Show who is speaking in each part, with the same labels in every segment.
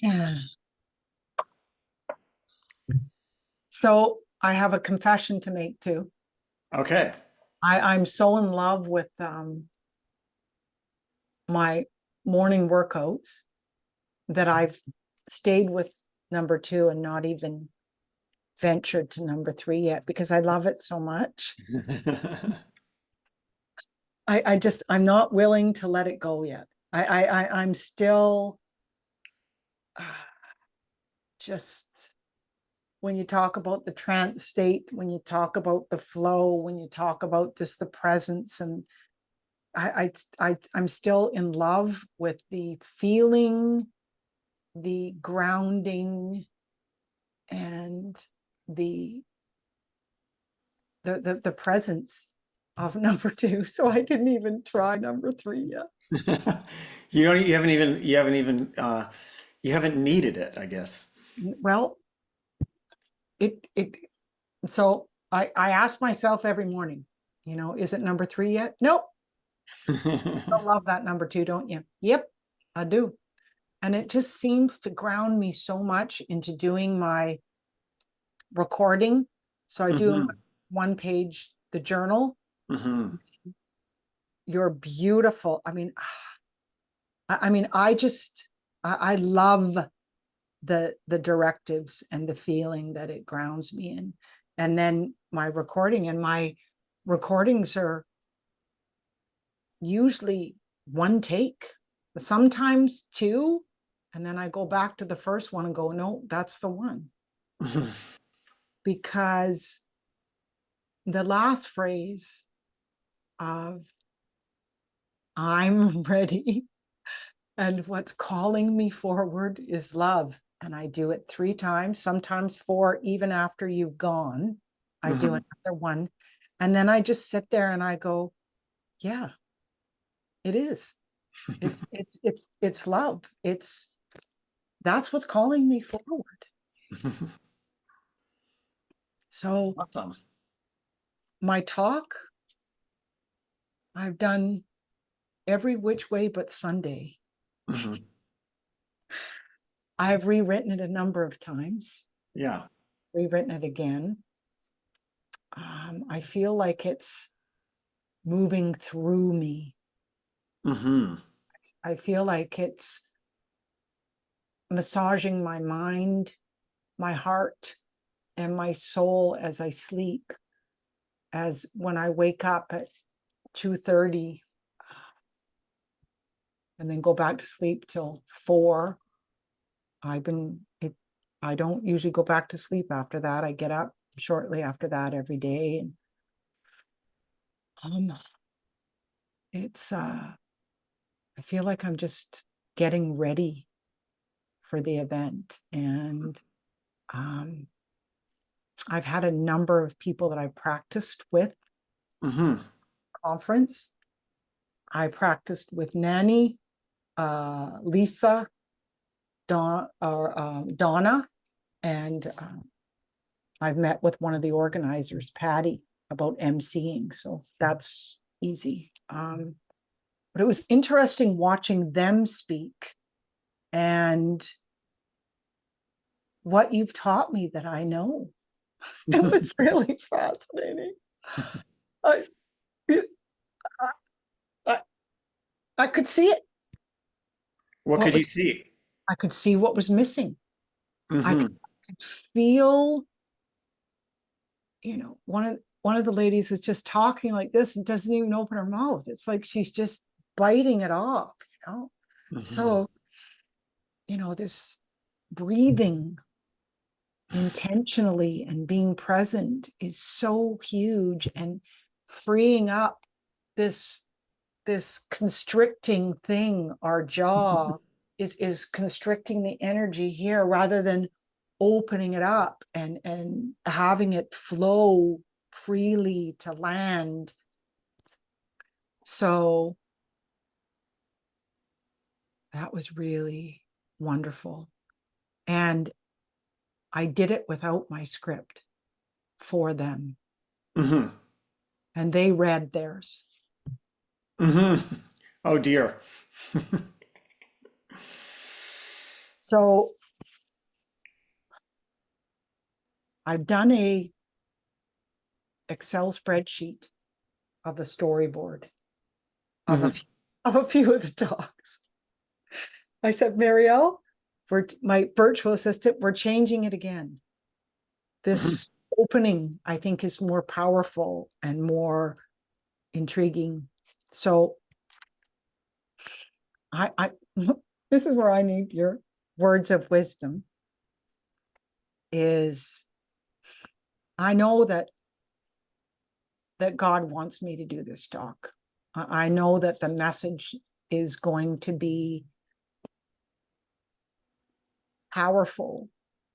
Speaker 1: Yeah. So I have a confession to make too.
Speaker 2: Okay.
Speaker 1: I'm so in love with my morning workouts that I've stayed with number two and not even ventured to number three yet because I love it so much. I'm not willing to let it go yet. I'm still uh, just when you talk about the trance state, when you talk about the flow, when you talk about just the presence, and I'm still in love with the feeling, the grounding, and the the presence of number two. So I didn't even try number three yet.
Speaker 2: You haven't needed it, I guess.
Speaker 1: Well, it so I ask myself every morning, is it number three yet? Nope. I love that number two, don't you? Yep, I do. And it just seems to ground me so much into doing my recording. So I do
Speaker 2: Hmm.
Speaker 1: one page, the journal.
Speaker 2: Hmm.
Speaker 1: You're beautiful. I just I love the directives and the feeling that it grounds me in. And then my recordings are usually one take, sometimes two, and then I go back to the first one and go, no, that's the one. Because the last phrase of I'm ready and what's calling me forward is love. And I do it three times, sometimes four, even after you've gone. I do
Speaker 2: Hmm.
Speaker 1: another one. And then I just sit there and I go, yeah, it is. It's love. That's what's calling me forward. So
Speaker 2: Awesome.
Speaker 1: my talk, I've done every which way but Sunday.
Speaker 2: Hmm.
Speaker 1: I've rewritten it a number of times,
Speaker 2: Yeah.
Speaker 1: rewritten it again. I feel like it's moving through me.
Speaker 2: Hmm.
Speaker 1: I feel like it's massaging my mind, my heart, and my soul as I sleep. As when I wake up at 2:30 and then go back to sleep till 4. I've been it I don't usually go back to sleep after that. I get up shortly after that every day. And um it's I feel like I'm just getting ready for the event. And um I've had a number of people that I practiced with
Speaker 2: Hmm.
Speaker 1: conference. I practiced with Nanny, Lisa, Donna, and I've met with one of the organizers, Patty, about emceeing. So that's easy. But it was interesting watching them speak and what you've taught me that I know. It was really fascinating. I, I, I could see it.
Speaker 2: What
Speaker 1: What
Speaker 2: could you
Speaker 1: was
Speaker 2: see?
Speaker 1: I could see what was missing.
Speaker 2: Hmm.
Speaker 1: I could feel, one of the ladies is just talking like this and doesn't even open her mouth. It's like she's just biting it off.
Speaker 2: Hmm.
Speaker 1: So, this breathing intentionally and being present is so huge, and freeing up this this constricting thing, our jaw is constricting the energy here rather than opening it up and having it flow freely to land. So that was really wonderful. And I did it without my script for them,
Speaker 2: Hmm.
Speaker 1: and they read theirs.
Speaker 2: Hmm. Oh dear.
Speaker 1: So I've done a Excel spreadsheet of the storyboard of
Speaker 2: Mhm.
Speaker 1: a few of the dogs. I said, Marielle, for my virtual assistant, we're changing it again.
Speaker 2: Mhm.
Speaker 1: This opening, I think, is more powerful and more intriguing. So I this is where I need your words of wisdom. Is I know that God wants me to do this talk. I know that the message is going to be powerful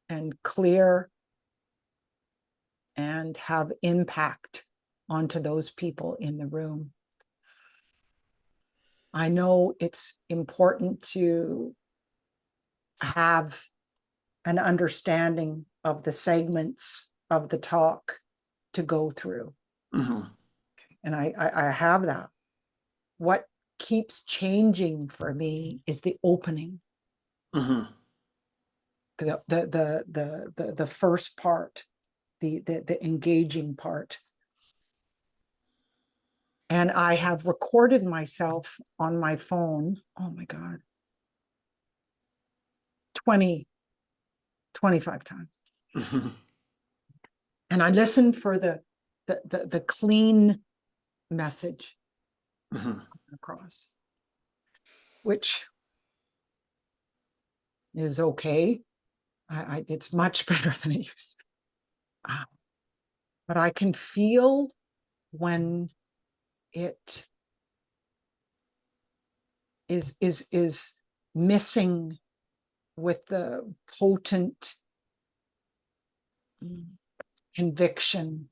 Speaker 1: and clear and have impact onto those people in the room. I know it's important to have an understanding of the segments of the talk to go through.
Speaker 2: Mhm.
Speaker 1: And I have that. What keeps changing for me is the opening,
Speaker 2: Mhm.
Speaker 1: the first part, the engaging part. And I have recorded myself on my phone. Oh my God. 25 times.
Speaker 2: Mhm.
Speaker 1: And I listen for the clean message
Speaker 2: Mhm.
Speaker 1: across, which is okay. It's much better than it used to be. But I can feel when it is missing with the potent conviction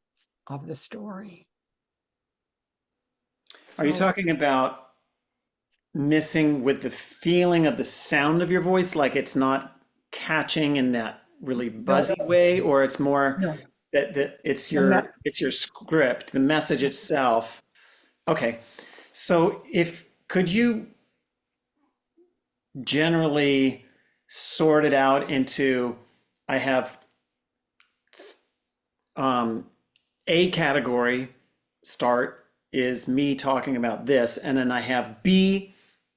Speaker 1: of the story.
Speaker 2: Are you
Speaker 1: So
Speaker 2: talking about missing with the feeling of the sound of your voice, like it's not catching in that really
Speaker 1: no,
Speaker 2: buzzy way, or it's more
Speaker 1: no,
Speaker 2: that
Speaker 1: the me-
Speaker 2: it's your script, the message itself? Okay. So if could you generally sort it out into I have um, a category start is me talking about this, and then I have B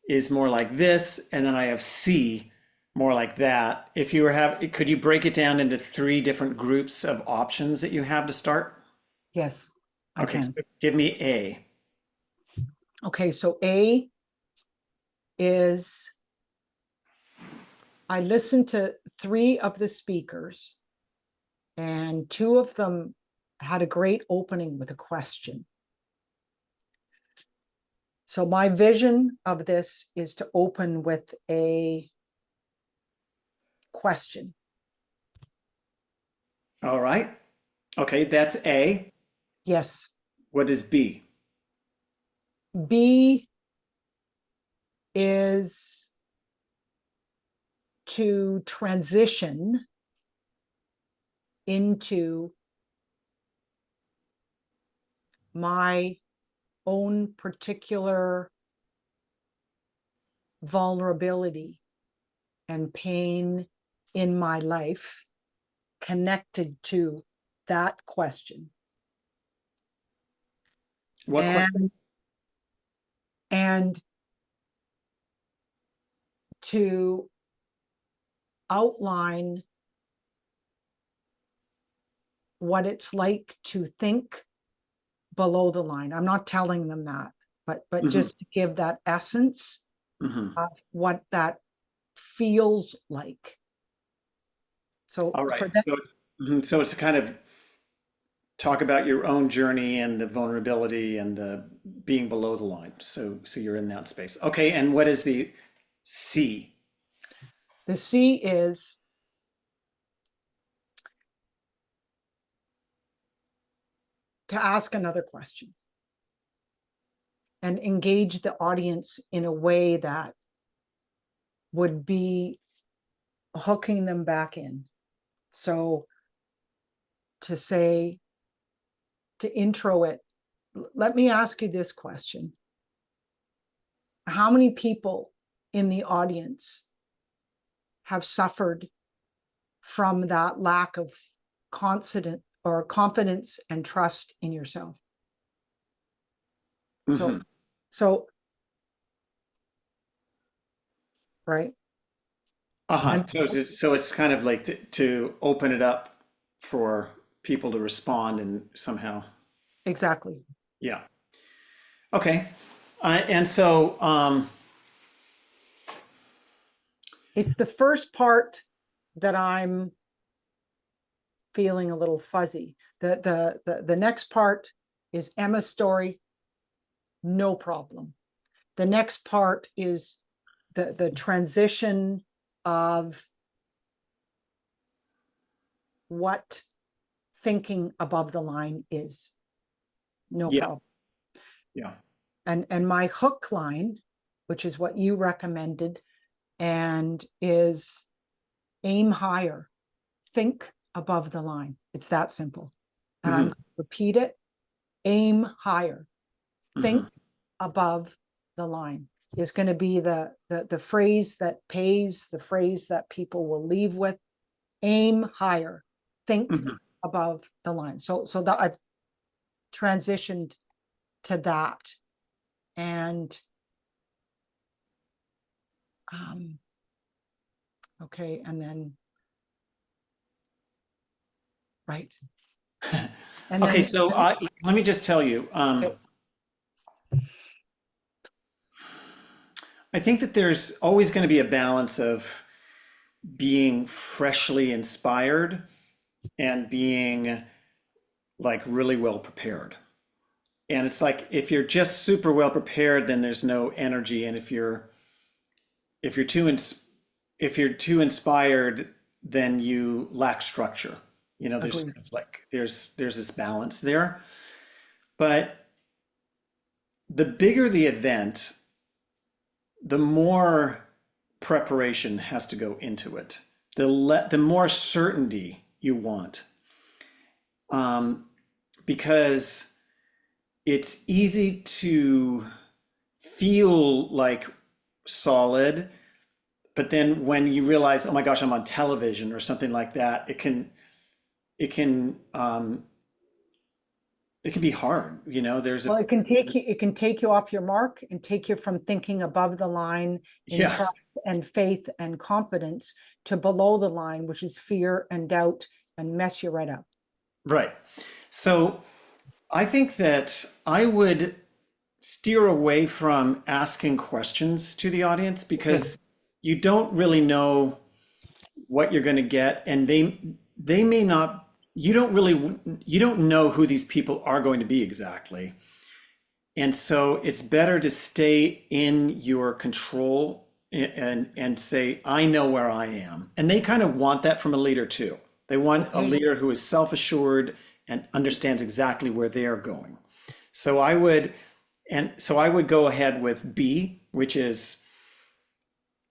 Speaker 2: is more like this, and then I have C more like that. If you were could you break it down into three different groups of options that you have to start?
Speaker 1: yes, I
Speaker 2: Okay,
Speaker 1: can.
Speaker 2: so give me A.
Speaker 1: Okay, so A is I listened to three of the speakers, and two of them had a great opening with a question. So my vision of this is to open with a question.
Speaker 2: All right. Okay, that's A.
Speaker 1: Yes.
Speaker 2: What is B?
Speaker 1: B is to transition into my own particular vulnerability and pain in my life connected to that question.
Speaker 2: What question?
Speaker 1: And to outline what it's like to think below the line. I'm not telling them that, but
Speaker 2: Hmm.
Speaker 1: just to give that essence
Speaker 2: Hmm.
Speaker 1: of what that feels like. So
Speaker 2: All right.
Speaker 1: for that,
Speaker 2: So it's kind of talk about your own journey and the vulnerability and the being below the line. So you're in that space. Okay, and what is the C?
Speaker 1: the C is to ask another question and engage the audience in a way that would be hooking them back in. So to say, to intro it, let me ask you this question. How many people in the audience have suffered from that lack of confidence and trust in yourself.
Speaker 2: Hmm.
Speaker 1: So, right.
Speaker 2: Uh-huh.
Speaker 1: And
Speaker 2: So it's kind of like to open it up for people to respond and somehow,
Speaker 1: exactly.
Speaker 2: yeah. Okay. And so,
Speaker 1: It's the first part that I'm feeling a little fuzzy. The next part is Emma's story, no problem. The next part is the transition of what thinking above the line is, no
Speaker 2: yeah,
Speaker 1: problem.
Speaker 2: yeah.
Speaker 1: And my hook line, which is what you recommended, and is aim higher, think above the line. It's that simple. And I'm
Speaker 2: Hmm.
Speaker 1: going to repeat it. Aim higher,
Speaker 2: Hmm.
Speaker 1: think above the line is going to be the phrase that pays, the phrase that people will leave with. Aim higher, think
Speaker 2: Hmm.
Speaker 1: above the line. So that I've transitioned to that. And okay, and then right. And
Speaker 2: Okay,
Speaker 1: then
Speaker 2: so let me just tell you,
Speaker 1: okay,
Speaker 2: I think that there's always going to be a balance of being freshly inspired and being like really well prepared. And it's like if you're just super well prepared, then there's no energy. And if you're too if you're too inspired, then you lack structure. You know, there's
Speaker 1: agreed.
Speaker 2: sort of like there's this balance there. But the bigger the event, the more preparation has to go into it. The more certainty you want, um, because it's easy to feel like solid, but then when you realize, oh my gosh, I'm on television or something like that, it can it can be hard. You know, there's a
Speaker 1: Well, it can take you off your mark and take you from thinking above the line in
Speaker 2: yeah,
Speaker 1: trust and faith and confidence to below the line, which is fear and doubt, and mess you right up.
Speaker 2: right. So I think that I would steer away from asking questions to the audience
Speaker 1: Okay.
Speaker 2: because you don't really know what you're going to get, and they may not, you don't know who these people are going to be exactly. And so it's better to stay in your control and say, I know where I am. And they kind of want that from a leader too. They want a
Speaker 1: Okay.
Speaker 2: leader who is self-assured and understands exactly where they are going. So I would, and so I would go ahead with B, which is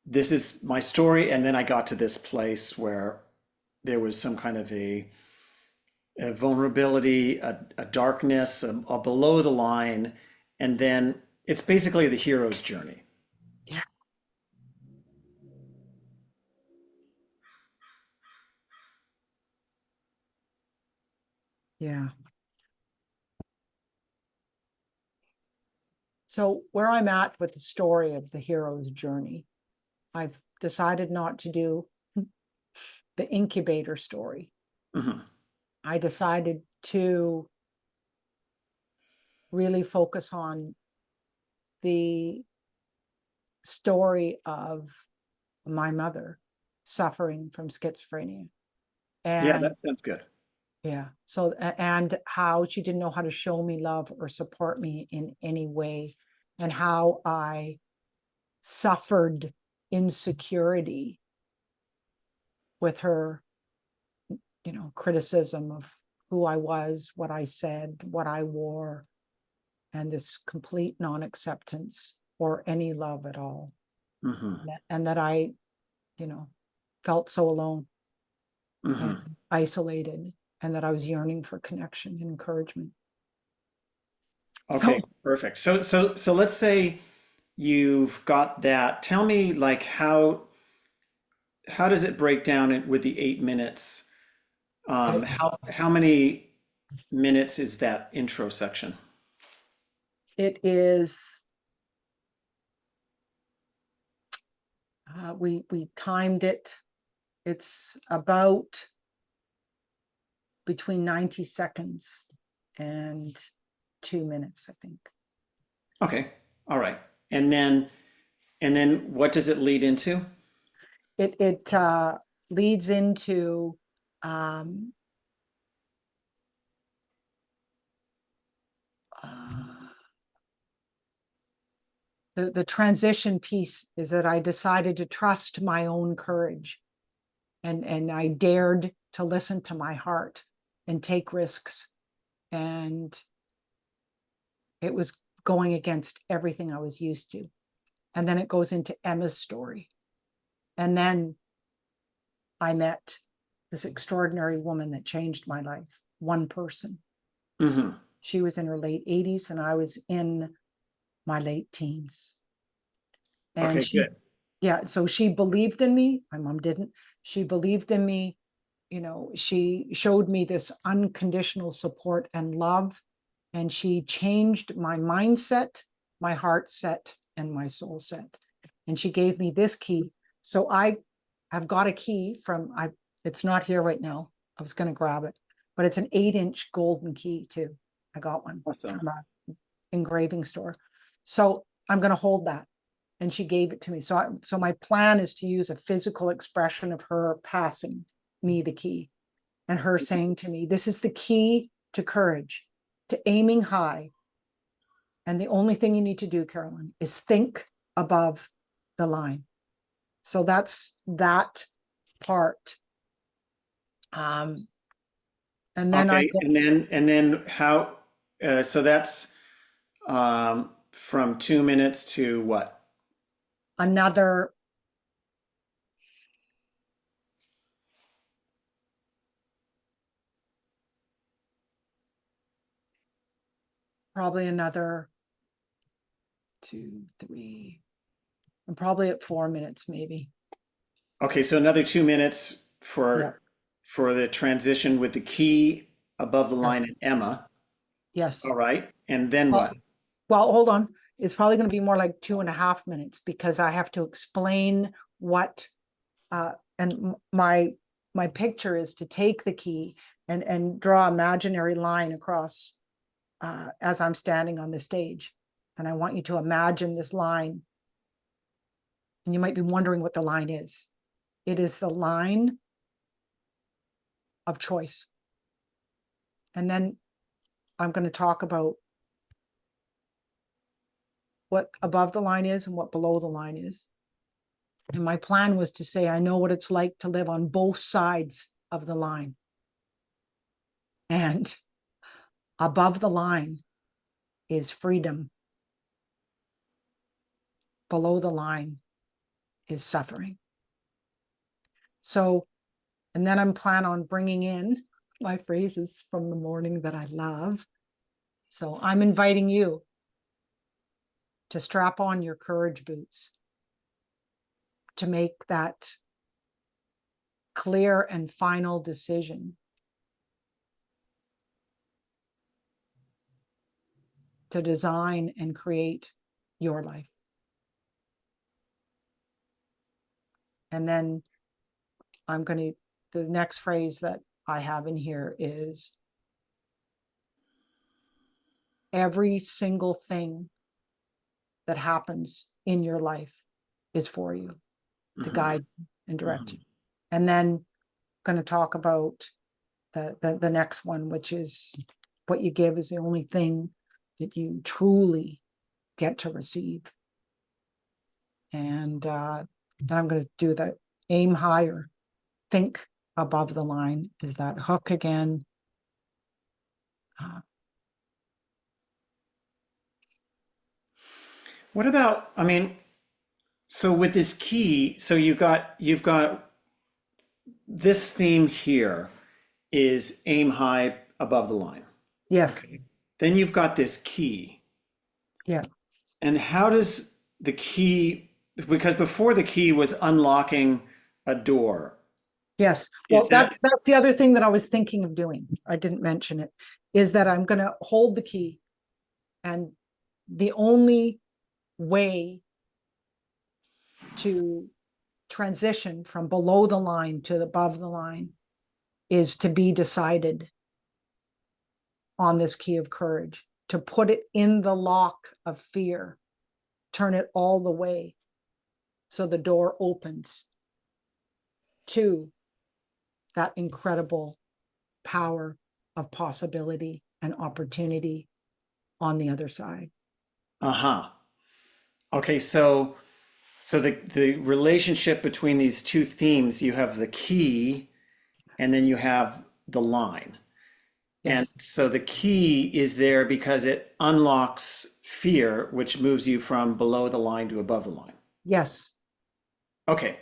Speaker 2: this is my story, and then I got to this place where there was some kind of a vulnerability, a darkness, a below the line, and then it's basically the hero's journey.
Speaker 1: Yeah. Yeah. So where I'm at with the story of the hero's journey, I've decided not to do the incubator story.
Speaker 2: Hmm.
Speaker 1: I decided to really focus on the story of my mother suffering from schizophrenia.
Speaker 2: Yeah,
Speaker 1: And
Speaker 2: that sounds good.
Speaker 1: yeah, so and how she didn't know how to show me love or support me in any way, and how I suffered insecurity with her, criticism of who I was, what I said, what I wore, and this complete non-acceptance or any love at all.
Speaker 2: Hmm.
Speaker 1: And that I, felt so alone and
Speaker 2: Hmm.
Speaker 1: isolated, and that I was yearning for connection and encouragement.
Speaker 2: Okay,
Speaker 1: So,
Speaker 2: perfect. So let's say you've got that. Tell me like how how does it break down with the 8 minutes?
Speaker 1: It,
Speaker 2: How many minutes is that intro section?
Speaker 1: it is, we timed it. It's about between 90 seconds and 2 minutes, I think.
Speaker 2: Okay, all right. And then what does it lead into?
Speaker 1: It leads into um, uh, the transition piece is that I decided to trust my own courage, and I dared to listen to my heart and take risks. And it was going against everything I was used to. And then it goes into Emma's story. And then I met this extraordinary woman that changed my life. One person.
Speaker 2: Hmm.
Speaker 1: She was in her late 80s and I was in my late teens. And
Speaker 2: Okay,
Speaker 1: she,
Speaker 2: good.
Speaker 1: yeah, so she believed in me. My mom didn't. She believed in me. You know, she showed me this unconditional support and love. And she changed my mindset, my heart set, and my soul set. And she gave me this key. So I have got a key from, it's not here right now. I was going to grab it, but it's an 8-inch golden key too. I got one
Speaker 2: Awesome.
Speaker 1: from a engraving store. So I'm going to hold that. And she gave it to me. So my plan is to use a physical expression of her passing me the key and her saying to me, this is the key to courage, to aiming high. And the only thing you need to do, Carolyn, is think above the line. So that's that part. Um, and then I
Speaker 2: Okay,
Speaker 1: go
Speaker 2: and then how, so that's from 2 minutes to what?
Speaker 1: another, probably another 2, 3. I'm probably at 4 minutes, maybe.
Speaker 2: Okay, so another 2 minutes
Speaker 1: Yeah.
Speaker 2: for the transition with the key above the
Speaker 1: Yes.
Speaker 2: line and Emma.
Speaker 1: Yes.
Speaker 2: All right, and then
Speaker 1: Well,
Speaker 2: what?
Speaker 1: well, hold on. It's probably going to be more like 2.5 minutes because I have to explain what and my picture is to take the key and draw imaginary line across as I'm standing on the stage. And I want you to imagine this line. And you might be wondering what the line is. It is the line of choice. And then I'm going to talk about what above the line is and what below the line is. And my plan was to say, I know what it's like to live on both sides of the line. And above the line is freedom. Below the line is suffering. So, and then I'm plan on bringing in my phrases from the morning that I love. So I'm inviting you to strap on your courage boots, to make that clear and final decision, to design and create your life. And then I'm going to, the next phrase that I have in here is every single thing that happens in your life is for you, to
Speaker 2: Hmm.
Speaker 1: guide and direct
Speaker 2: Hmm.
Speaker 1: you. And then going to talk about the next one, which is what you give is the only thing that you truly get to receive. And then I'm going to do the aim higher, think above the line is that hook again. Uh,
Speaker 2: What about, I mean, so with this key, so you've got this theme here is aim high above the line.
Speaker 1: yes,
Speaker 2: Okay. Then you've got this key.
Speaker 1: yeah,
Speaker 2: And how does the key, because before the key was unlocking a door.
Speaker 1: Yes. Well,
Speaker 2: Is that
Speaker 1: that's the other thing that I was thinking of doing. I didn't mention it, is that I'm going to hold the key, and the only way to transition from below the line to above the line is to be decided on this key of courage, to put it in the lock of fear, turn it all the way so the door opens to that incredible power of possibility and opportunity on the other side?
Speaker 2: uh-huh. Okay, so the relationship between these two themes, you have the key and then you have the line. And
Speaker 1: Yes.
Speaker 2: so the key is there because it unlocks fear, which moves you from below the line to above the line.
Speaker 1: Yes.
Speaker 2: Okay.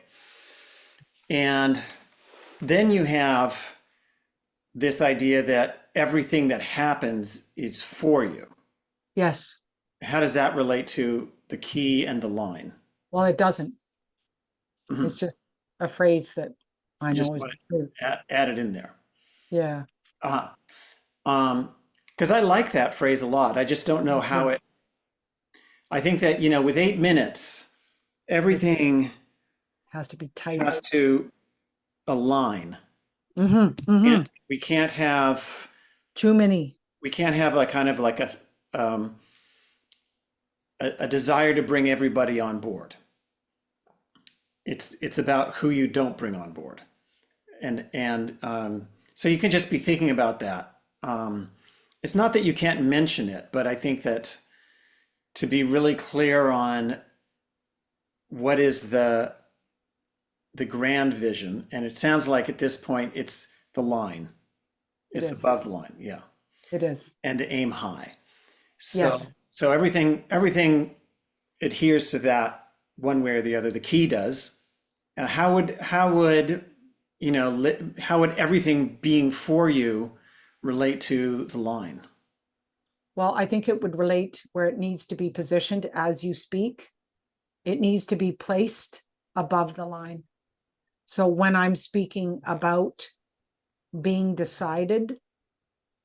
Speaker 2: And then you have this idea that everything that happens is for you.
Speaker 1: Yes.
Speaker 2: How does that relate to the key and the line?
Speaker 1: Well, it doesn't.
Speaker 2: Mhm.
Speaker 1: It's just a phrase that I
Speaker 2: You just
Speaker 1: know is
Speaker 2: want
Speaker 1: the truth.
Speaker 2: to add it in there.
Speaker 1: Yeah.
Speaker 2: Uh-huh. Because I like that phrase a lot. I just don't know how
Speaker 1: Yeah.
Speaker 2: it, I think that, with 8 minutes,
Speaker 1: It's
Speaker 2: everything
Speaker 1: has to be tight.
Speaker 2: has to align.
Speaker 1: Mm-hmm.
Speaker 2: And
Speaker 1: Mm-hmm.
Speaker 2: we can't have
Speaker 1: Too many.
Speaker 2: a kind of like a desire to bring everybody on board. It's about who you don't bring on board. And so you can just be thinking about that. It's not that you can't mention it, but I think that to be really clear on what is the grand vision, and it sounds like at this point it's the line.
Speaker 1: It
Speaker 2: It's
Speaker 1: is.
Speaker 2: above the line, yeah.
Speaker 1: It is.
Speaker 2: And to aim high. So
Speaker 1: Yes.
Speaker 2: so everything adheres to that one way or the other. The key does. How would how would everything being for you relate to the line?
Speaker 1: Well, I think it would relate where it needs to be positioned as you speak. It needs to be placed above the line. So when I'm speaking about being decided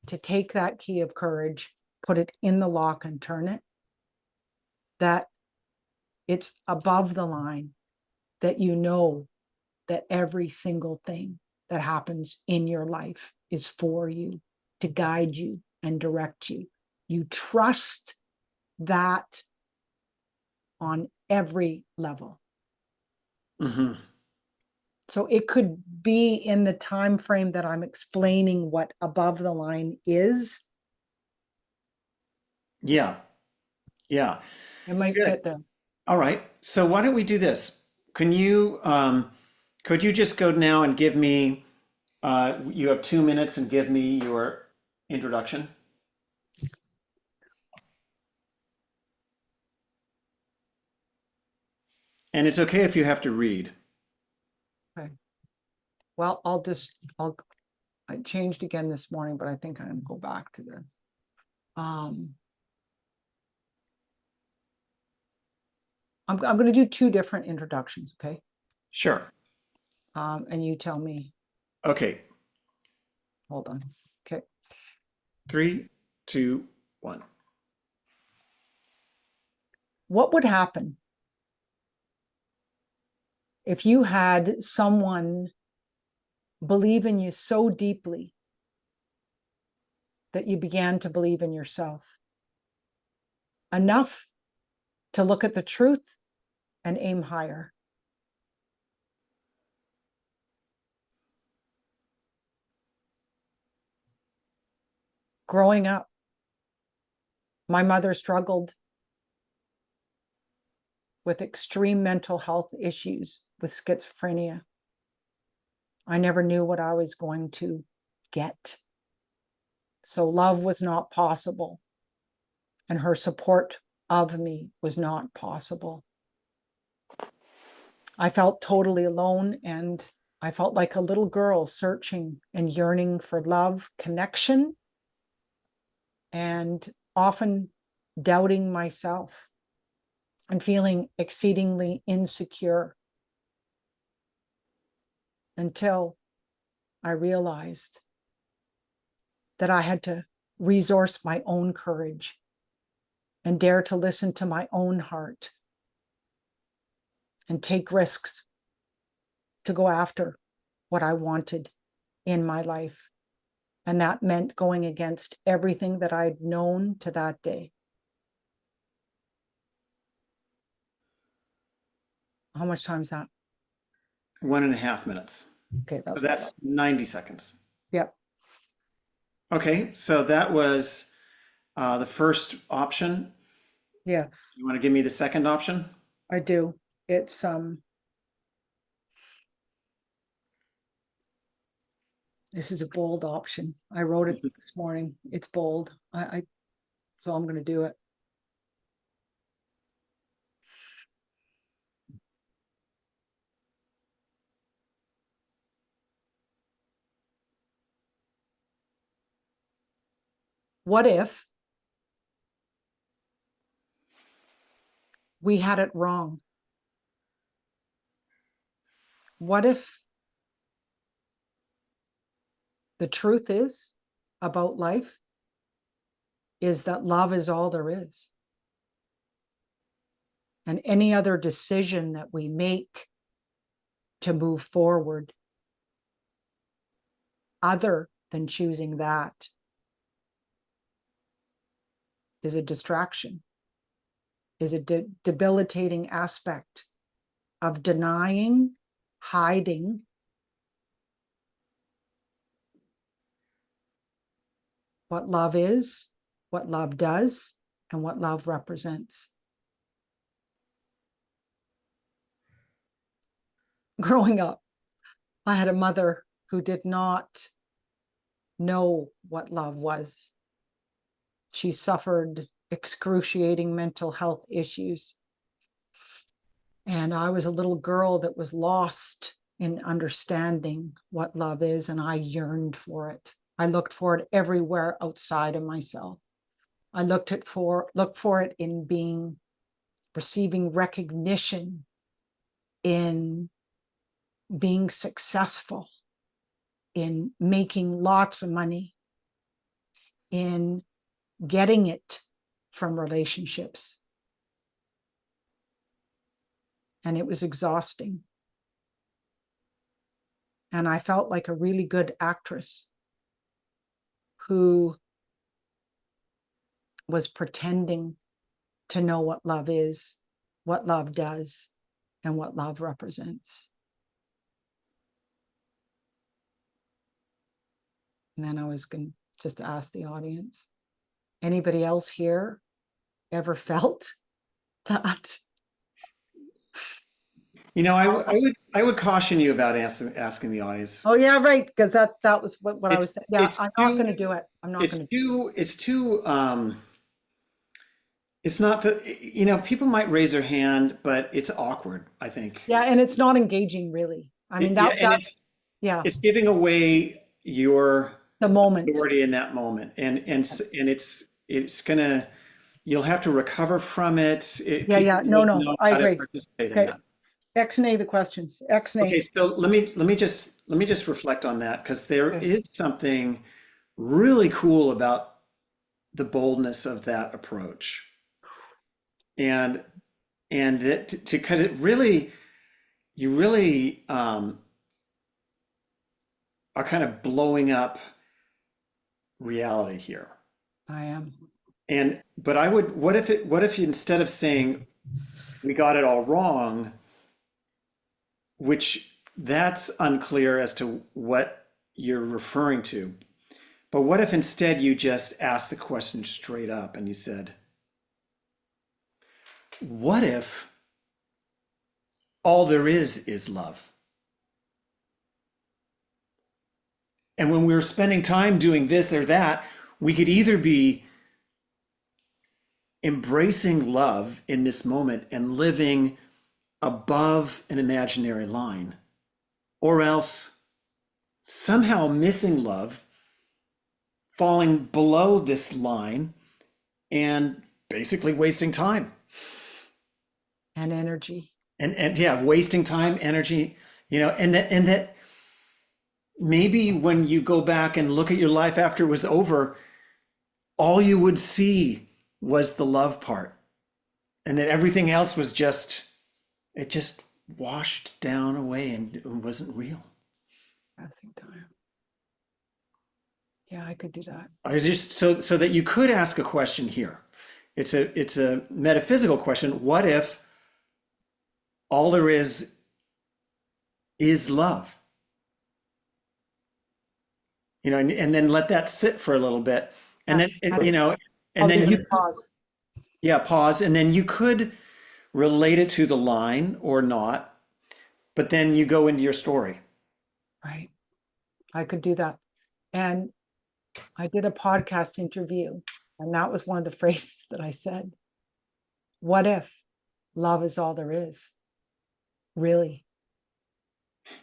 Speaker 1: to take that key of courage, put it in the lock and turn it, that it's above the line, that you know that every single thing that happens in your life is for you, to guide you and direct you. You trust that on every level.
Speaker 2: Hmm.
Speaker 1: So it could be in the time frame that I'm explaining what above the line is.
Speaker 2: Yeah, yeah.
Speaker 1: It might
Speaker 2: Good.
Speaker 1: fit there.
Speaker 2: All right. So why don't we do this? Can you could you just go now and give me you have 2 minutes and give me your introduction? And it's okay if you have to read.
Speaker 1: Okay. Well, I changed again this morning, but I think I'm going to go back to this. Um, I'm going to do two different introductions, okay?
Speaker 2: Sure.
Speaker 1: And you tell me.
Speaker 2: Okay.
Speaker 1: Hold on. Okay.
Speaker 2: 3, 2, 1.
Speaker 1: What would happen if you had someone believe in you so deeply that you began to believe in yourself enough to look at the truth and aim higher? Growing up, my mother struggled with extreme mental health issues with schizophrenia. I never knew what I was going to get. So love was not possible, and her support of me was not possible. I felt totally alone, and I felt like a little girl searching and yearning for love, connection, and often doubting myself and feeling exceedingly insecure. until I realized that I had to resource my own courage and dare to listen to my own heart and take risks to go after what I wanted in my life. And that meant going against everything that I'd known to that day. How much time is that?
Speaker 2: 1.5 minutes.
Speaker 1: Okay,
Speaker 2: So
Speaker 1: that's what I thought.
Speaker 2: that's 90 seconds.
Speaker 1: Yep.
Speaker 2: Okay, so that was the first option.
Speaker 1: Yeah,
Speaker 2: You want to give me the second option?
Speaker 1: I do. It's this is a bold option. I wrote it this morning. It's bold. I so I'm gonna do it. What if we had it wrong? What if the truth is about life is that love is all there is? And any other decision that we make to move forward, other than choosing that, is a distraction, is a debilitating aspect of denying, hiding what love is, what love does, and what love represents. Growing up, I had a mother who did not know what love was. She suffered excruciating mental health issues. And I was a little girl that was lost in understanding what love is, and I yearned for it. I looked for it everywhere outside of myself. I looked for it in receiving recognition, in being successful, in making lots of money, in getting it from relationships. And it was exhausting. And I felt like a really good actress who was pretending to know what love is, what love does, and what love represents. And then I was going to just ask the audience, anybody else here ever felt that?
Speaker 2: You know, I would caution you about asking the audience.
Speaker 1: Oh yeah, right. Because that was what I
Speaker 2: It's
Speaker 1: was saying. Yeah,
Speaker 2: it's
Speaker 1: I'm not
Speaker 2: too
Speaker 1: going to do it. I'm not
Speaker 2: it's
Speaker 1: going to.
Speaker 2: too it's too it's not the people might raise their hand, but it's awkward, I think.
Speaker 1: Yeah, and it's not engaging really. I mean
Speaker 2: Yeah, and
Speaker 1: that's yeah,
Speaker 2: it's giving away your
Speaker 1: the moment.
Speaker 2: authority in that moment, and it's gonna you'll have to recover from it.
Speaker 1: Yeah,
Speaker 2: People
Speaker 1: yeah. No,
Speaker 2: won't
Speaker 1: no,
Speaker 2: know
Speaker 1: I
Speaker 2: how to
Speaker 1: agree.
Speaker 2: participate in
Speaker 1: Okay.
Speaker 2: that.
Speaker 1: X-nay the questions.
Speaker 2: Okay,
Speaker 1: X-nay.
Speaker 2: so let me just reflect on that because there
Speaker 1: Okay.
Speaker 2: is something really cool about the boldness of that approach, and that because it really you really are kind of blowing up reality here.
Speaker 1: I am.
Speaker 2: And but I would what if you instead of saying we got it all wrong, which that's unclear as to what you're referring to. But what if instead you just asked the question straight up and you said, what if all there is love? And when we're spending time doing this or that, we could either be embracing love in this moment and living above an imaginary line, or else somehow missing love, falling below this line, and basically wasting time.
Speaker 1: And energy.
Speaker 2: And yeah, wasting time, energy, and that maybe when you go back and look at your life after it was over, all you would see was the love part, and that everything else was just, it just washed down away and it wasn't real.
Speaker 1: Passing time. Yeah, I could do that.
Speaker 2: I was just so that you could ask a question here. It's a metaphysical question. What if all there is love? You know, and then let that sit for a little bit, and then you know, and
Speaker 1: I'll
Speaker 2: then
Speaker 1: do
Speaker 2: you
Speaker 1: the pause.
Speaker 2: yeah, pause, and then you could relate it to the line or not, but then you go into your story.
Speaker 1: Right. I could do that. And I did a podcast interview, and that was one of the phrases that I said. What if love is all there is? Really?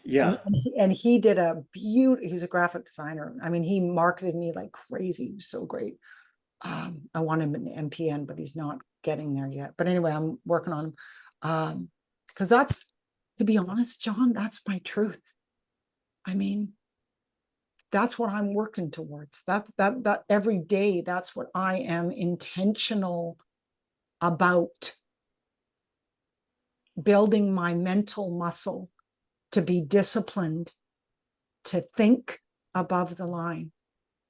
Speaker 2: Yeah.
Speaker 1: And he did a beautiful, he was a graphic designer. I mean, he marketed me like crazy. He was so great. I want him in MPN, but he's not getting there yet. But anyway, I'm working on him. Because that's, to be honest, John, that's my truth. I mean, that's what I'm working towards. That every day, that's what I am intentional about, building my mental muscle to be disciplined, to think above the line.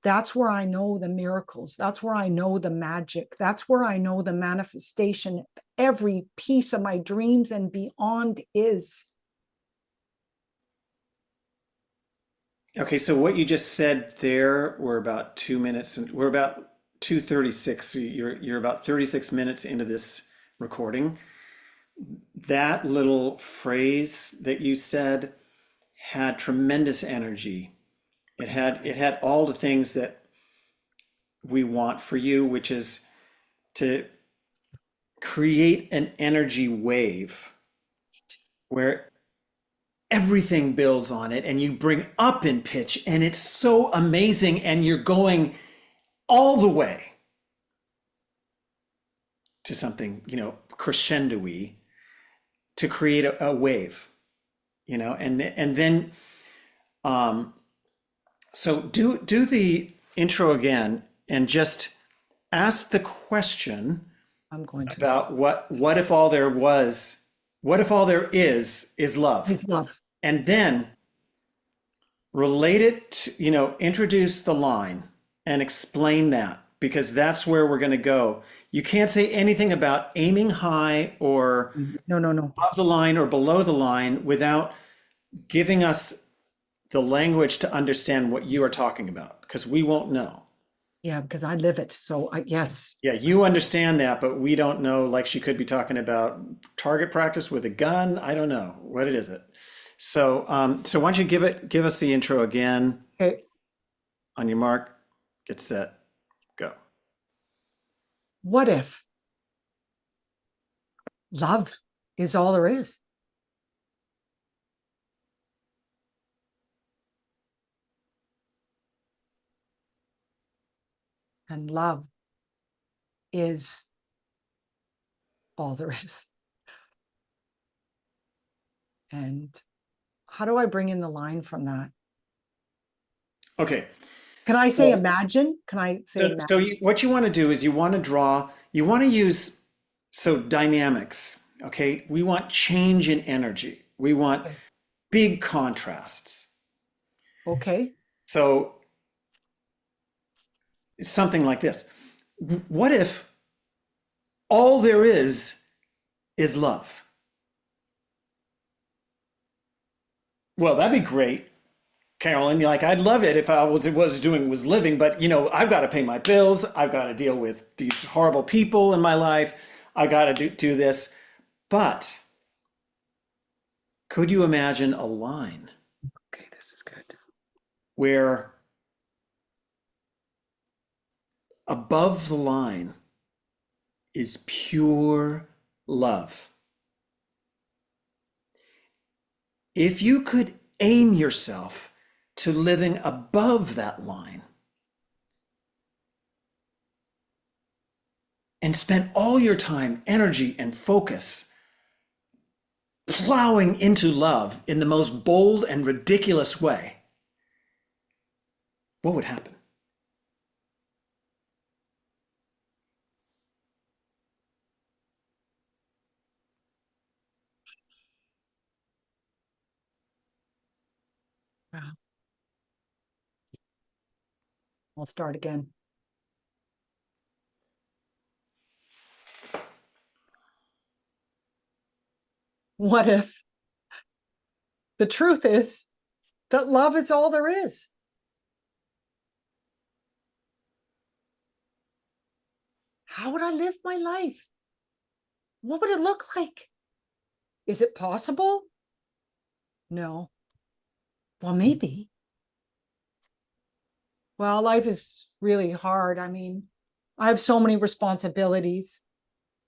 Speaker 1: That's where I know the miracles. That's where I know the magic. That's where I know the manifestation. Every piece of my dreams and beyond is.
Speaker 2: Okay, so what you just said there, we're about 2 minutes, and we're about 2:36. So you're about 36 minutes into this recording. That little phrase that you said had tremendous energy. It had all the things that we want for you, which is to create an energy wave where everything builds on it and you bring up in pitch and it's so amazing and you're going all the way to something, you know, crescendo-y to create a wave, you know, and then so do the intro again and just ask the question
Speaker 1: I'm going to.
Speaker 2: about what if all there was, what if all there is love?
Speaker 1: It's love.
Speaker 2: And then relate it to, you know, introduce the line and explain that, because that's where we're going to go. You can't say anything about aiming high or
Speaker 1: No, no, no.
Speaker 2: above the line or below the line without giving us the language to understand what you are talking about, because we won't know.
Speaker 1: Yeah, because I live it. So yes.
Speaker 2: Yeah, you understand that, but we don't know. Like, she could be talking about target practice with a gun. I don't know. What is it? So, so why don't you give us the intro again?
Speaker 1: Okay.
Speaker 2: On your mark, get set, go.
Speaker 1: What if love is all there is? And love is all there is. And how do I bring in the line from that?
Speaker 2: Okay.
Speaker 1: Can I say imagine? Can I say
Speaker 2: So,
Speaker 1: imagine?
Speaker 2: so what you want to do is you want to draw, you want to use, so dynamics, okay? We want change in energy. We want big contrasts.
Speaker 1: Okay.
Speaker 2: So something like this. What if all there is love? Well, that'd be great, Carolyn. You're like, I'd love it if I was living, but you know, I've got to pay my bills. I've got to deal with these horrible people in my life. I got to do this. But could you imagine a line
Speaker 1: Okay, this is good.
Speaker 2: where above the line is pure love? If you could aim yourself to living above that line and spend all your time, energy, and focus plowing into love in the most bold and ridiculous way, what would happen?
Speaker 1: Wow. I'll start again. What if the truth is that love is all there is? How would I live my life? What would it look like? Is it possible? No. Well, maybe. Well, life is really hard. I mean, I have so many responsibilities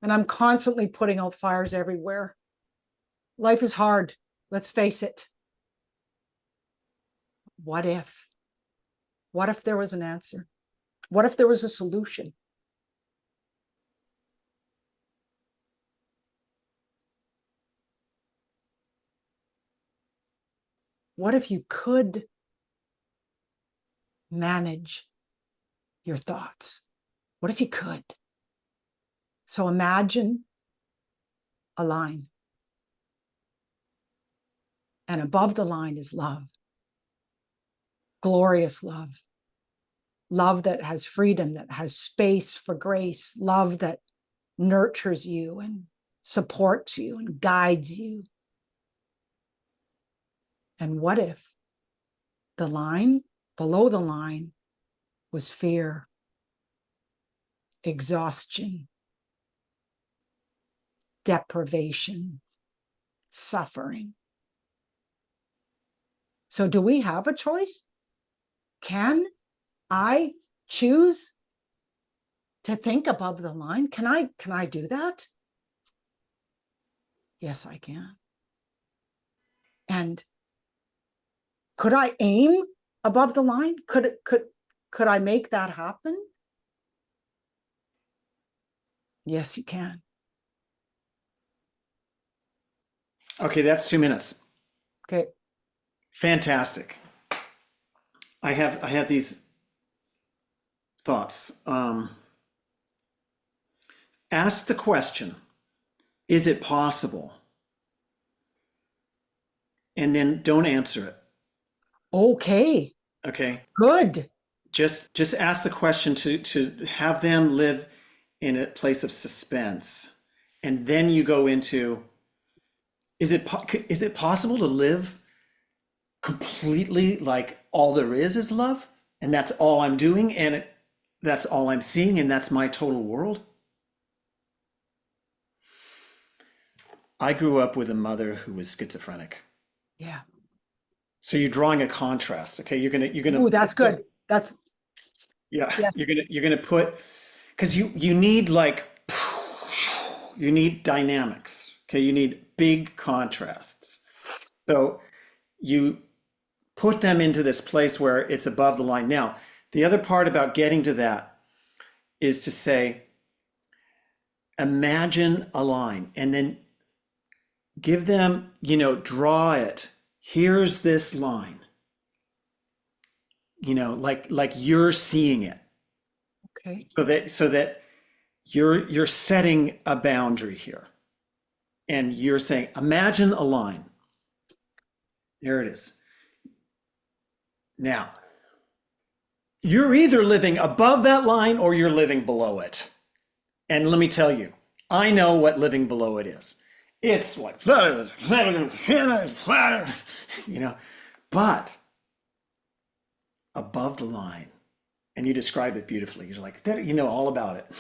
Speaker 1: and I'm constantly putting out fires everywhere. Life is hard. Let's face it. What if? What if there was an answer? What if there was a solution? What if you could manage your thoughts? What if you could? So imagine a line, and above the line is love, glorious love, love that has freedom, that has space for grace, love that nurtures you and supports you and guides you. And what if the line below the line was fear, exhaustion, deprivation, suffering? So do we have a choice? Can I choose to think above the line? Can I do that? Yes, I can. And could I aim above the line? Could I make that happen? Yes, you can.
Speaker 2: Okay, that's 2 minutes.
Speaker 1: Okay.
Speaker 2: Fantastic. I have these thoughts. Ask the question, is it possible? And then don't answer it.
Speaker 1: Okay.
Speaker 2: Okay.
Speaker 1: Good.
Speaker 2: Just ask the question to have them live in a place of suspense. And then you go into, is it possible to live completely like all there is love? And that's all I'm doing, and that's all I'm seeing, and that's my total world? I grew up with a mother who was schizophrenic.
Speaker 1: Yeah.
Speaker 2: So you're drawing a contrast. Okay, you're gonna
Speaker 1: Ooh, that's good. That's
Speaker 2: yeah,
Speaker 1: yes.
Speaker 2: you're gonna put, because you need like, you need dynamics. Okay, you need big contrasts. So you put them into this place where it's above the line. Now, the other part about getting to that is to say, imagine a line and then give them, draw it. Here's this line, like you're seeing it.
Speaker 1: Okay.
Speaker 2: So that you're setting a boundary here. And you're saying, imagine a line. There it is. Now, you're either living above that line or you're living below it. And let me tell you, I know what living below it is. It's like, but above the line, and you described it beautifully. You're like, you know all about it.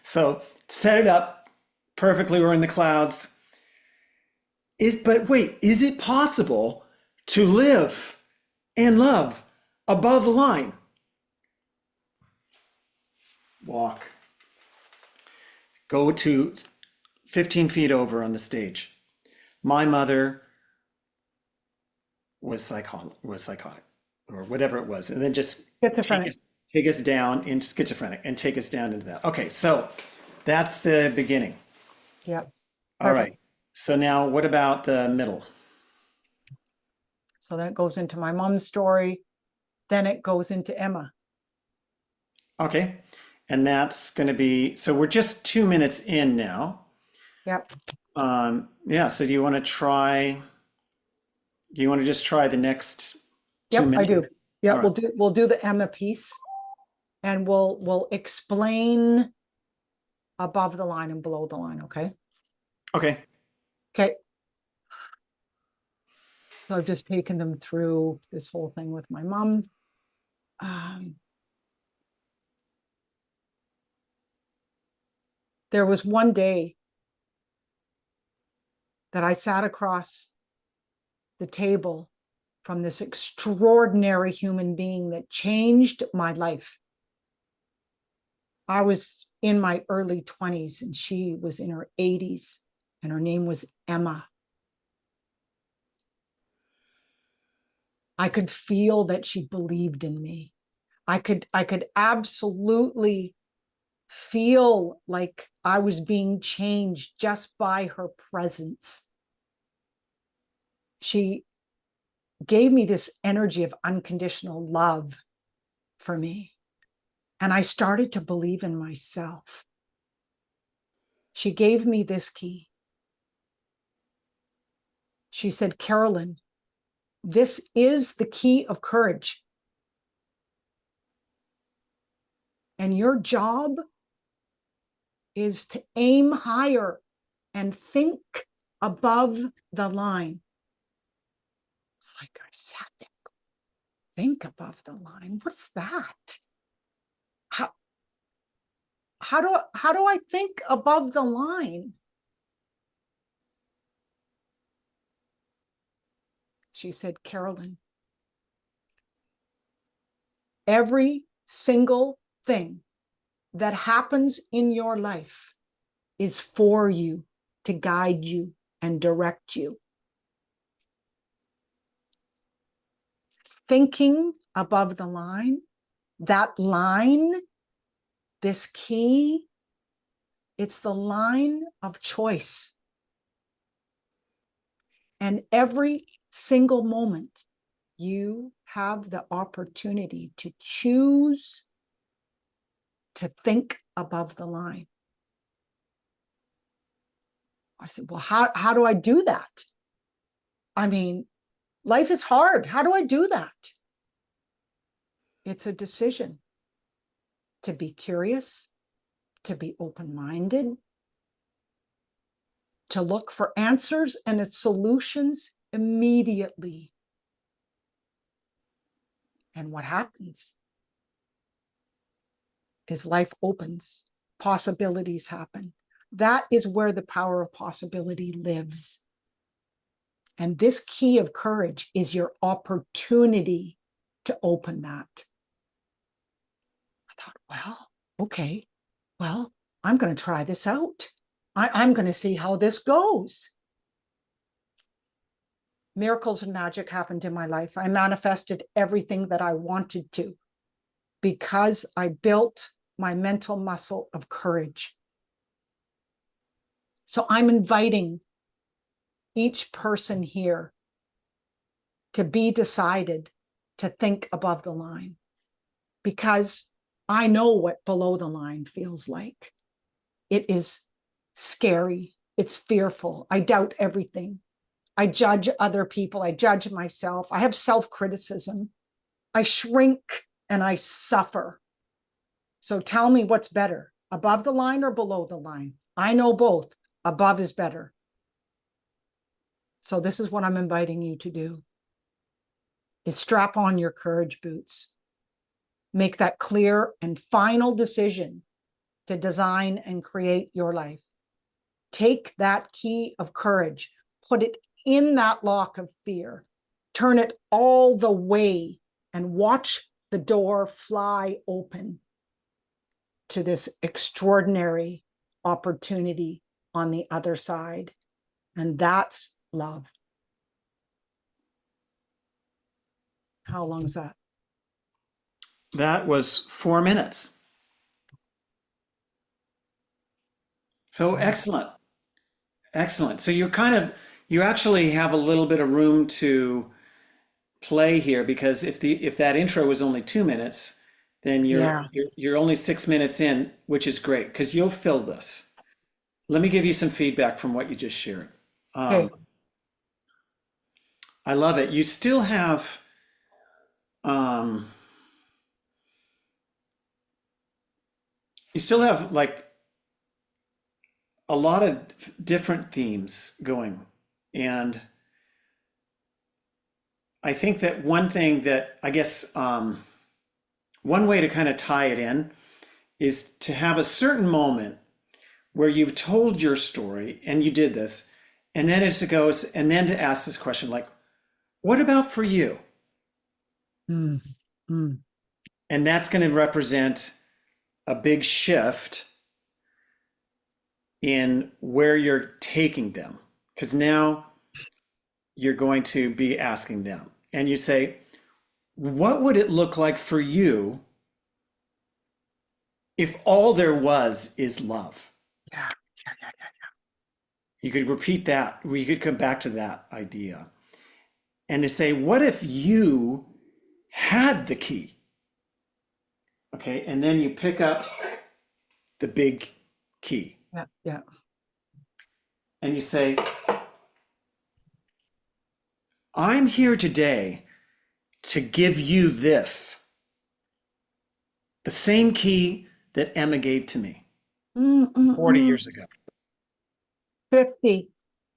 Speaker 2: So set it up perfectly. We're in the clouds. But wait, is it possible to live and love above the line? Walk. Go to 15 feet over on the stage. My mother was psychotic, or whatever it was, and then just
Speaker 1: Schizophrenic.
Speaker 2: take us down into schizophrenic and take us down into that. Okay, so that's the beginning.
Speaker 1: Yeah.
Speaker 2: All
Speaker 1: Perfect.
Speaker 2: right. So now what about the middle?
Speaker 1: So then it goes into my mom's story. then it goes into Emma.
Speaker 2: Okay. And that's going to be, so we're just 2 minutes in now.
Speaker 1: Yep.
Speaker 2: Yeah. So do you want to just try the next two
Speaker 1: Yep, I do.
Speaker 2: minutes?
Speaker 1: Yeah,
Speaker 2: All right.
Speaker 1: we'll do the Emma piece, and we'll explain above the line and below the line, okay?
Speaker 2: Okay.
Speaker 1: Okay. So I've just taken them through this whole thing with my mom. Um, there was one day that I sat across the table from this extraordinary human being that changed my life. I was in my early 20s and she was in her 80s, and her name was Emma. I could feel that she believed in me. I could absolutely feel like I was being changed just by her presence. She gave me this energy of unconditional love for me. And I started to believe in myself. She gave me this key. She said, Carolyn, this is the key of courage. And your job is to aim higher and think above the line. It's like I sat there, think above the line. What's that? How how do I think above the line? She said, Carolyn, every single thing that happens in your life is for you, to guide you and direct you. Thinking above the line, that line, this key, it's the line of choice. And every single moment, you have the opportunity to choose to think above the line. I said, well, how do I do that? I mean, life is hard. How do I do that? It's a decision to be curious, to be open-minded, to look for answers and its solutions immediately. And what happens is life opens, possibilities happen. That is where the power of possibility lives. And this key of courage is your opportunity to open that. I thought, well, okay, well, I'm going to try this out. I'm going to see how this goes. Miracles and magic happened in my life. I manifested everything that I wanted to because I built my mental muscle of courage. So I'm inviting each person here to be decided to think above the line, because I know what below the line feels like. It is scary. It's fearful. I doubt everything. I judge other people. I judge myself. I have self-criticism. I shrink and I suffer. So tell me what's better, above the line or below the line? I know both. Above is better. So this is what I'm inviting you to do, is strap on your courage boots. Make that clear and final decision to design and create your life. Take that key of courage, put it in that lock of fear, turn it all the way, and watch the door fly open to this extraordinary opportunity on the other side. And that's love. How long is that?
Speaker 2: That was 4 minutes. So excellent. Excellent. So you actually have a little bit of room to play here because if that intro was only 2 minutes, then
Speaker 1: Yeah.
Speaker 2: you're only 6 minutes in, which is great because you'll fill this. Let me give you some feedback from what you just shared.
Speaker 1: Okay.
Speaker 2: Um, I love it. Um, you still have like a lot of different themes going, and I think that one thing that I guess one way to kind of tie it in is to have a certain moment where you've told your story and you did this, and then it goes, and then to ask this question like, what about for you?
Speaker 1: Mm, mm.
Speaker 2: And that's going to represent a big shift in where you're taking them. Because now you're going to be asking them. And you say, what would it look like for you if all there was is love?
Speaker 1: Yeah. Yeah. Yeah. Yeah.
Speaker 2: You could repeat that, or you could come back to that idea. And to say, what if you had the key? Okay. And then you pick up the big key
Speaker 1: Yeah. Yeah.
Speaker 2: and you say, I'm here today to give you this, the same key that Emma gave to me
Speaker 1: Mm, mm,
Speaker 2: 40
Speaker 1: mm.
Speaker 2: years ago,
Speaker 1: 50.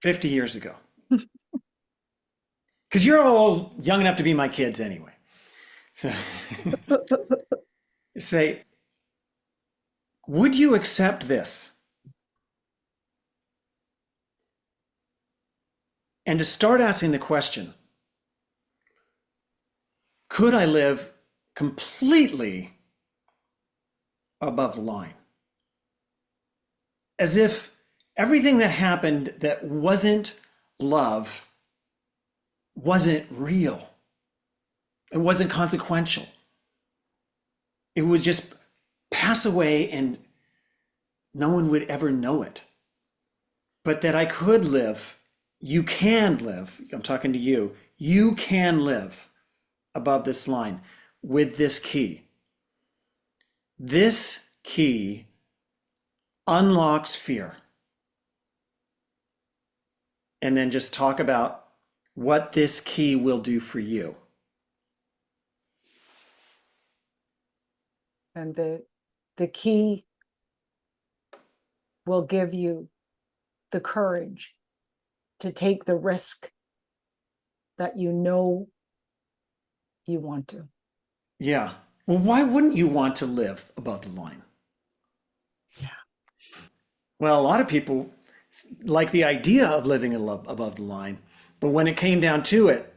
Speaker 2: 50 years ago. Because you're all young enough to be my kids anyway. So say, would you accept this? And to start asking the question, could I live completely above the line? As if everything that happened that wasn't love wasn't real. It wasn't consequential. It would just pass away and no one would ever know it. But that I could live, you can live, I'm talking to you, you can live above this line with this key. This key unlocks fear. And then just talk about what this key will do for you.
Speaker 1: And the key will give you the courage to take the risk that you know you want to.
Speaker 2: Yeah. Well, why wouldn't you want to live above the line?
Speaker 1: Yeah.
Speaker 2: Well, a lot of people like the idea of living above the line, but when it came down to it,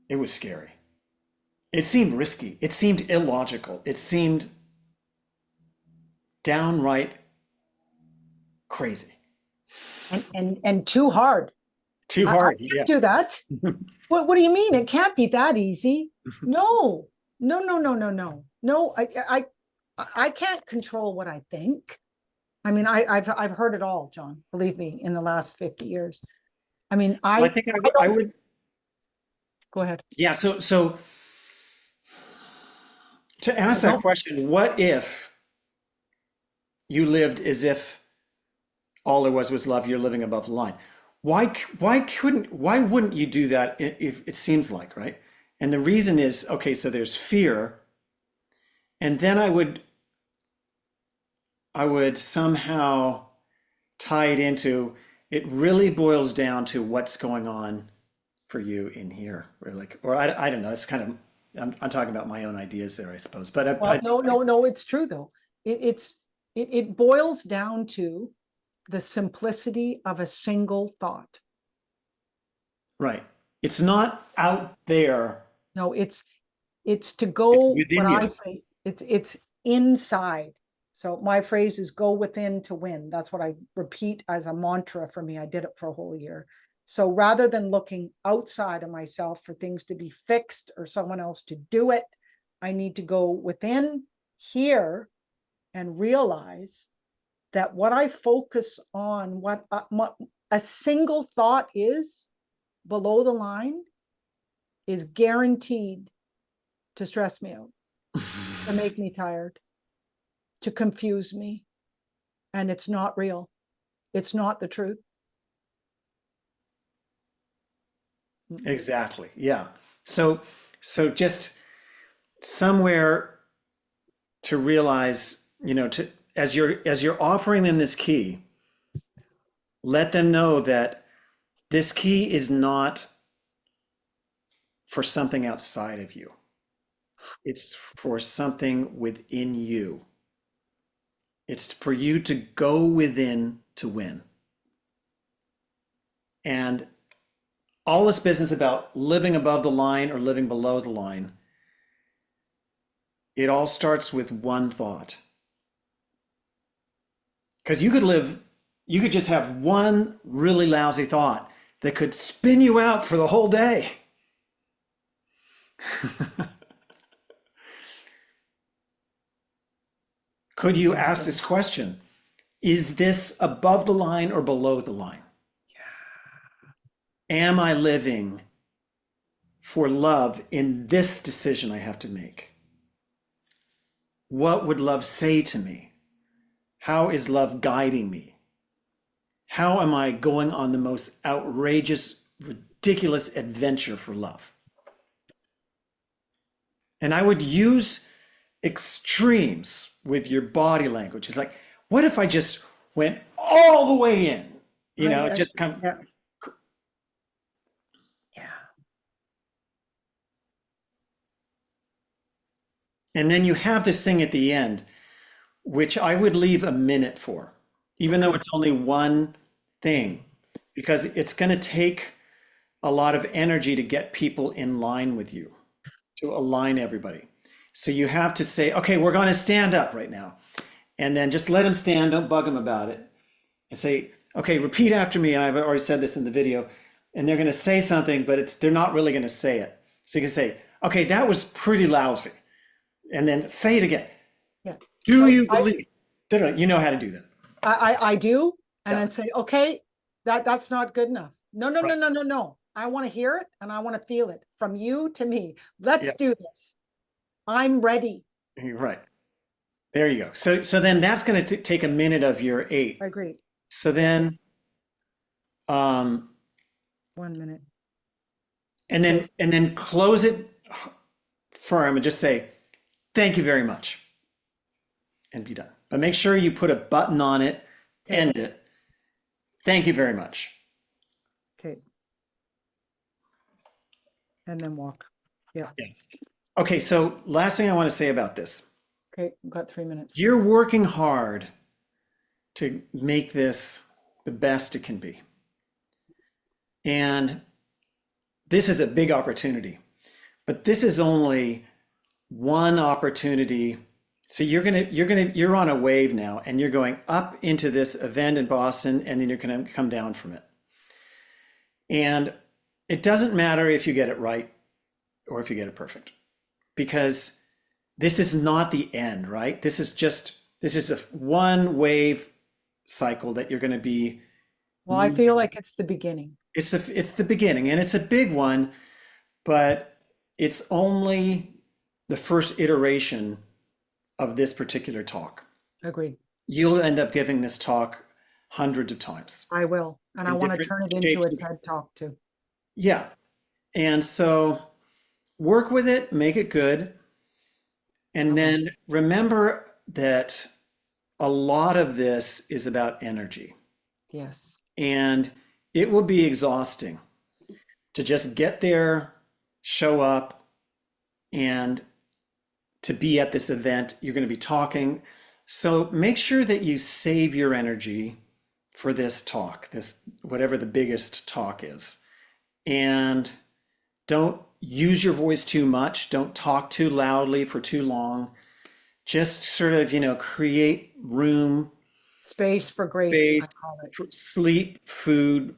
Speaker 2: it was scary. It seemed risky. It seemed illogical. It seemed downright crazy.
Speaker 1: And too hard.
Speaker 2: Too
Speaker 1: I
Speaker 2: hard.
Speaker 1: can't
Speaker 2: Yeah.
Speaker 1: do that. What do you mean? It can't be that easy. No, no, no, no, no, no. No, I can't control what I think. I mean, I've heard it all, John, believe me, in the last 50 years. I mean,
Speaker 2: Well, I think
Speaker 1: I
Speaker 2: I
Speaker 1: don't
Speaker 2: would.
Speaker 1: go ahead.
Speaker 2: Yeah. So to
Speaker 1: So
Speaker 2: ask that
Speaker 1: no,
Speaker 2: question, what if you lived as if all there was love? You're living above the line. Why wouldn't you do that if it seems like, right? And the reason is, okay, so there's fear, and then I would somehow tie it into, it really boils down to what's going on for you in here, or like, or I don't know. It's kind of, I'm talking about my own ideas there, I suppose. But
Speaker 1: well, no, no, no, it's true though. It boils down to the simplicity of a single thought.
Speaker 2: right, it's not out there,
Speaker 1: No, it's to
Speaker 2: it's
Speaker 1: go, what
Speaker 2: within
Speaker 1: I
Speaker 2: you.
Speaker 1: say, it's inside. So my phrase is go within to win. That's what I repeat as a mantra for me. I did it for a whole year. So rather than looking outside of myself for things to be fixed or someone else to do it, I need to go within here and realize that what I focus on, what a single thought is, below the line is guaranteed to stress me out, to make me tired, to confuse me. And it's not real. It's not the truth.
Speaker 2: Exactly. Yeah. So just somewhere to realize, to as you're offering them this key, let them know that this key is not for something outside of you. It's for something within you. It's for you to go within to win. And all this business about living above the line or living below the line, it all starts with one thought. Because you could just have one really lousy thought that could spin you out for the whole day. Could you ask this question? Is this above the line or below the line? Am I living for love in this decision I have to make? What would love say to me? How is love guiding me? How am I going on the most outrageous, ridiculous adventure for love? And I would use extremes with your body language. It's like, what if I just went all the way in? Just kind of.
Speaker 1: Yeah. Yeah.
Speaker 2: And then you have this thing at the end, which I would leave a minute for, even though it's only one thing, because it's going to take a lot of energy to get people in line with you, to align everybody. So you have to say, okay, we're going to stand up right now. And then just let them stand, don't bug them about it. And say, okay, repeat after me. And I've already said this in the video. And they're going to say something, but they're not really going to say it. So you can say, okay, that was pretty lousy. And then say it again.
Speaker 1: Yeah.
Speaker 2: Do you believe? You know how to do that.
Speaker 1: I do. And
Speaker 2: Yeah.
Speaker 1: then say, okay, that's not good enough. No.
Speaker 2: Right.
Speaker 1: No. I want to hear it and I want to feel it from you to me. Let's do this. I'm ready.
Speaker 2: Right. There you go. So then that's going to take a minute of your 8.
Speaker 1: I agree.
Speaker 2: So then,
Speaker 1: 1 minute.
Speaker 2: and then close it firm and just say, thank you very much, and be done. But make sure you put a button on it, end it. Thank you very much.
Speaker 1: Okay. And then walk. Yeah.
Speaker 2: Okay, so last thing I want to say about this.
Speaker 1: Okay, we've got 3 minutes.
Speaker 2: You're working hard to make this the best it can be. And this is a big opportunity, but this is only one opportunity. So you're on a wave now and you're going up into this event in Boston and then you're going to come down from it. And it doesn't matter if you get it right or if you get it perfect, because this is not the end, right? This is a one wave cycle that you're going to be.
Speaker 1: Well, I feel like it's the beginning.
Speaker 2: It's the beginning, and it's a big one, but it's only the first iteration of this particular talk.
Speaker 1: Agreed.
Speaker 2: You'll end up giving this talk hundreds of times.
Speaker 1: I will. And I want to turn it into a TED Talk too.
Speaker 2: Yeah. And so work with it, make it good. And then remember that a lot of this is about energy.
Speaker 1: Yes.
Speaker 2: And it will be exhausting to just get there, show up, and to be at this event. You're going to be talking. So make sure that you save your energy for this talk, whatever the biggest talk is. And don't use your voice too much. Don't talk too loudly for too long. Just sort of, create room.
Speaker 1: Space for grace, I call it.
Speaker 2: Sleep, food,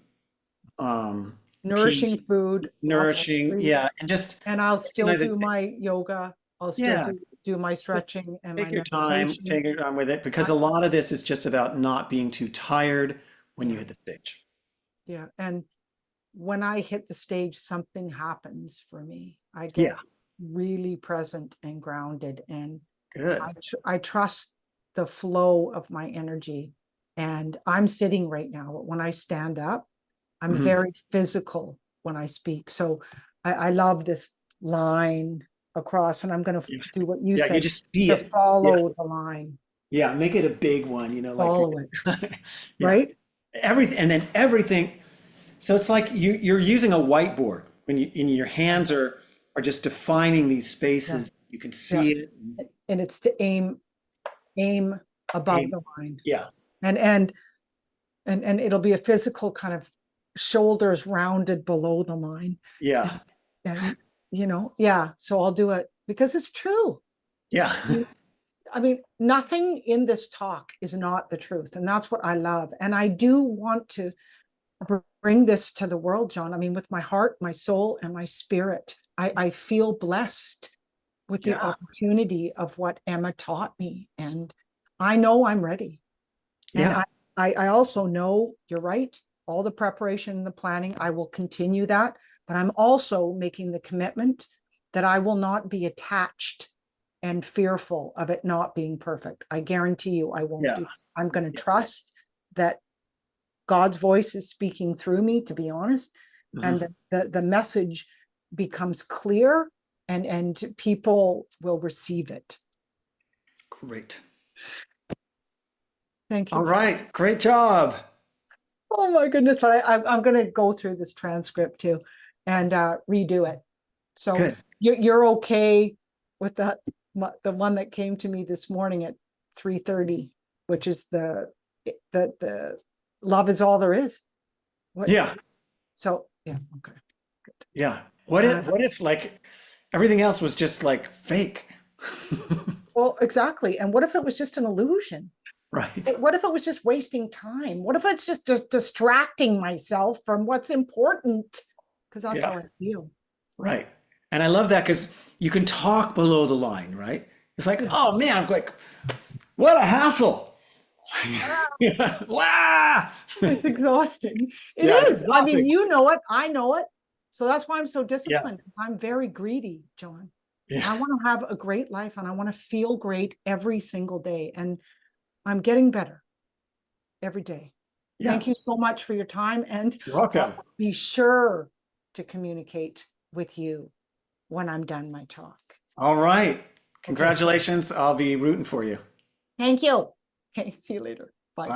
Speaker 1: nourishing
Speaker 2: peace,
Speaker 1: nourishing
Speaker 2: nourishing, yeah, and
Speaker 1: I'll still do my yoga. I'll still do my stretching and my meditation.
Speaker 2: Take your time with it, because a lot of this is just about not being too tired when you hit the stage.
Speaker 1: Yeah, and when I hit the stage, something happens for me. I
Speaker 2: Yeah.
Speaker 1: get really present and grounded, and
Speaker 2: Good.
Speaker 1: I trust the flow of my energy. And I'm sitting right now, but when I stand up, I'm
Speaker 2: Mhm.
Speaker 1: very physical when I speak. So I love this line across, and I'm going to
Speaker 2: Yeah.
Speaker 1: do what you
Speaker 2: Yeah. You
Speaker 1: said,
Speaker 2: just see
Speaker 1: to
Speaker 2: it. Yeah.
Speaker 1: follow the line,
Speaker 2: Yeah. Make it a big one, like
Speaker 1: follow it,
Speaker 2: yeah.
Speaker 1: right?
Speaker 2: Everything, and then everything. So it's like you're using a whiteboard when and your hands
Speaker 1: Yes.
Speaker 2: are just defining these
Speaker 1: Yeah.
Speaker 2: spaces. You can
Speaker 1: Yeah.
Speaker 2: see it.
Speaker 1: And it's to aim above
Speaker 2: Hey,
Speaker 1: the line.
Speaker 2: yeah.
Speaker 1: And it'll be a physical kind of shoulders rounded below the line.
Speaker 2: Yeah.
Speaker 1: And yeah, so I'll do it because it's true.
Speaker 2: Yeah.
Speaker 1: I mean, nothing in this talk is not the truth, and that's what I love. And I do want to bring this to the world, John. I mean, with my heart, my soul, and my spirit. I feel blessed with the
Speaker 2: Yeah.
Speaker 1: opportunity of what Emma taught me. And I know I'm ready. And
Speaker 2: Yeah.
Speaker 1: I also know you're right. All the preparation and the planning, I will continue that. But I'm also making the commitment that I will not be attached and fearful of it not being perfect. I guarantee you I won't
Speaker 2: Yeah.
Speaker 1: do. I'm going to trust that God's voice is speaking through me, to be honest, and
Speaker 2: Mhm.
Speaker 1: the message becomes clear, and people will receive it.
Speaker 2: Great.
Speaker 1: Thank
Speaker 2: All
Speaker 1: you.
Speaker 2: right. Great job.
Speaker 1: Oh my goodness, but I'm going to go through this transcript too and redo it. So
Speaker 2: Good.
Speaker 1: you're okay with the one that came to me this morning at 3:30, which is the love is all there is. What?
Speaker 2: Yeah.
Speaker 1: So yeah, okay,
Speaker 2: Yeah.
Speaker 1: good.
Speaker 2: What if like everything else was just like fake?
Speaker 1: Well, exactly. And what if it was just an illusion?
Speaker 2: Right.
Speaker 1: What if it was just wasting time? What if it's just distracting myself from what's important? Because that's
Speaker 2: Yeah.
Speaker 1: how I feel.
Speaker 2: Right. And I love that because you can talk below the line, right? It's like,
Speaker 1: Yeah.
Speaker 2: oh man, I'm like, what a hassle. Yeah. Wow.
Speaker 1: It's exhausting. It
Speaker 2: Yeah, it's
Speaker 1: is. I mean,
Speaker 2: exhausting.
Speaker 1: you know it. I know it. So that's why I'm so
Speaker 2: Yeah.
Speaker 1: disciplined. I'm very greedy, John.
Speaker 2: Yeah.
Speaker 1: I want to have a great life and I want to feel great every single day. And I'm getting better every day.
Speaker 2: Yeah.
Speaker 1: Thank you so much for your time. And
Speaker 2: You're welcome.
Speaker 1: I'll be sure to communicate with you when I'm done my talk.
Speaker 2: All right.
Speaker 1: Okay.
Speaker 2: Congratulations. I'll be rooting for you.
Speaker 1: Thank you. Okay. See you later.